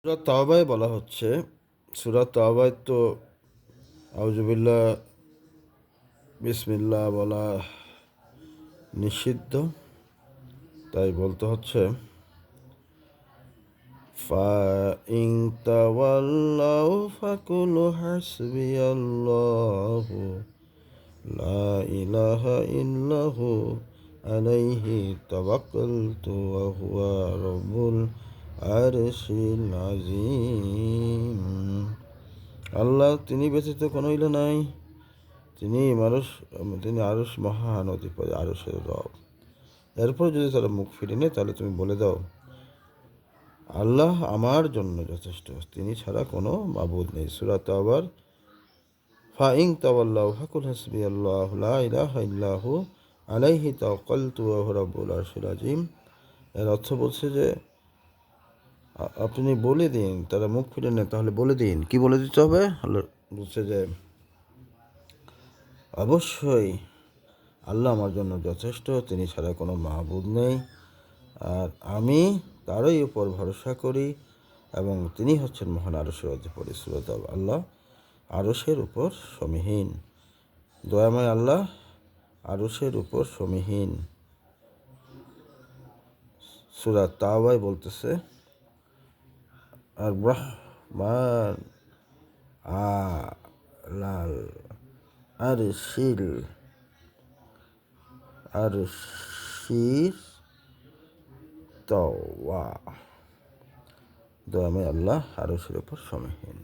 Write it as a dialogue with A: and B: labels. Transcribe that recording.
A: সূরা তাওবায় বলা হচ্ছে, সূরা তাওবায় তো আউযুবিল্লাহ বিসমিল্লাহ বলা নিষিদ্ধ, তাই বলতে হচ্ছে ফাইন তাওয়াল্লাউ ফাকুলু হাসবিয়াল্লাহু লা ইলাহা ইল্লাহু আলাইহি তাওয়াক্কালতু ওয়া হুয়া রাব্বুল আরশিল আযীম। আল্লাহ তিনি ব্যতীত কোনো ইলা নাই, তিনি আরশ মহান অধিপতি, আরশের রব। এরপর যদি তারা মুখ ফিরে নেয় তাহলে তুমি বলে দাও, আল্লাহ আমার জন্য যথেষ্ট, তিনি ছাড়া কোনো মাবুদ নেই। সূরা তাওবার ফাইন তাওয়াল্লাহু ফাকুল হাসবিয়াল্লাহু লা ইলাহা ইল্লাহু আলাইহি তাওয়াক্কালতু ওয়া হুয়া রাব্বুল আরশিল আযীম। এর অর্থ বলছে যে আপনি বলে দিন, তারা মুখ ফিরে নেয় তাহলে বলে দিন। কি বলে দিতে হবে? আল্লাহ বলছে যে অবশ্যই আল্লাহ আমার জন্য যথেষ্ট, তিনি ছাড়া কোনো মাবুদ নেই, আর আমি তারই উপর ভরসা করি এবং তিনি হচ্ছেন মহান আরশের অধিপতি। সূরা তাওবা। আল্লাহ আরশের উপর সমীহীন, দয়াময় আল্লাহ আরশের উপর সমীহীন। সূরা তাওবায় বলতেছে আর রহমান আলাল আরশির তাওয়া, দয়াময় আল্লাহ আরশের উপর সমীহীন।